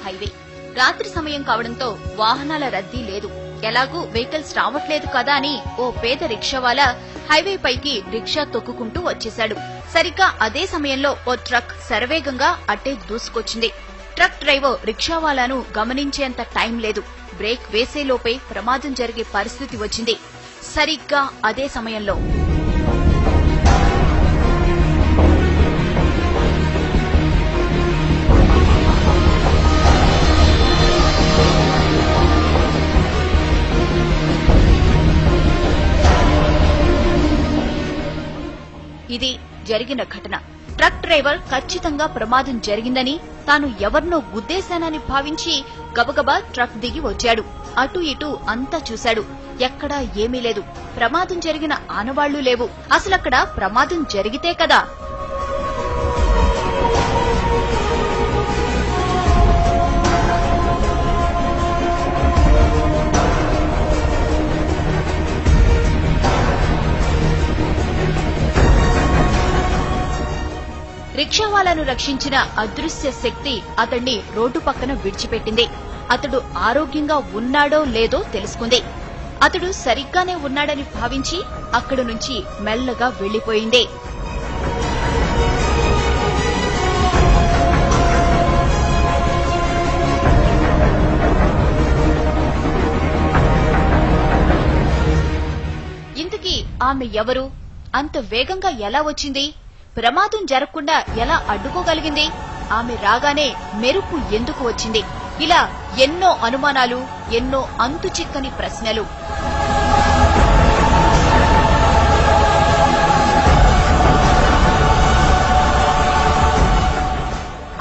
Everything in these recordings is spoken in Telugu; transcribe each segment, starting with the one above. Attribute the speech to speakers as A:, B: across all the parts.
A: హైవే. రాత్రి సమయం కావడంతో వాహనాల రద్దీ లేదు. ఎలాగూ వెహికల్స్ రావట్లేదు కదా అని ఓ పేద రిక్షావాలా హైవే పైకి రిక్షా తొక్కుకుంటూ వచ్చేశాడు. సరిగ్గా అదే సమయంలో ఓ ట్రక్ శరవేగంగా అట్టే దూసుకొచ్చింది. ట్రక్ డ్రైవర్ రిక్షావాలాను గమనించేంత టైం లేదు. బ్రేక్ వేసేలోపే ప్రమాదం జరిగే పరిస్థితి వచ్చింది. సరిగ్గా అదే సమయంలో ఇది జరిగిన ఘటన. ట్రక్ డ్రైవర్ ఖచ్చితంగా ప్రమాదం జరిగిందని, తాను ఎవరినో గుద్దేశానని భావించి గబగబా ట్రక్ దిగి వచ్చాడు. అటు ఇటు అంతా చూశాడు. ఎక్కడా ఏమీ లేదు. ప్రమాదం జరిగిన ఆనవాళ్లు లేవు. అసలక్కడ ప్రమాదం జరిగితే కదా. రిక్షావాలాను రక్షించిన అదృశ్య శక్తి అతన్ని రోడ్డు పక్కన విడిచిపెట్టింది. అతడు ఆరోగ్యంగా ఉన్నాడో లేదో తెలుసుకుంది. అతడు సరిగ్గానే ఉన్నాడని భావించి అక్కడి నుంచి మెల్లగా వెళ్లిపోయింది. ఇంతకీ ఆమె ఎవరు? అంత వేగంగా ఎలా వచ్చింది? ప్రమాదం జరగకుండా ఎలా అడ్డుకోగలిగింది? ఆమె రాగానే మెరుపు ఎందుకు వచ్చింది? ఇలా ఎన్నో అనుమానాలు, ఎన్నో అంతుచిక్కని ప్రశ్నలు.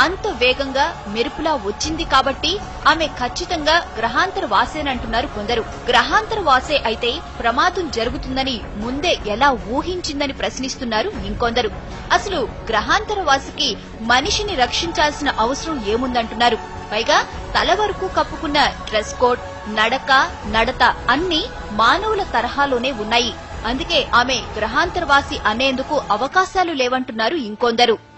A: అంత వేగంగా మెరుపులా వచ్చింది కాబట్టి ఆమె ఖచ్చితంగా గ్రహాంతర వాసేనంటున్నారు కొందరు. గ్రహాంతర వాసే అయితే ప్రమాదం జరుగుతుందని ముందే ఎలా ఊహించిందని ప్రశ్నిస్తున్నారు ఇంకొందరు. అసలు గ్రహాంతర వాసికి మనిషిని రక్షించాల్సిన అవసరం ఏముందంటున్నారు. పైగా తల వరకు కప్పుకున్న డ్రెస్ కోడ్, నడక, నడత అన్నీ మానవుల తరహాలోనే ఉన్నాయి. అందుకే ఆమె గ్రహాంతరవాసి అనేందుకు అవకాశాలు లేవంటున్నారు ఇంకొందరు.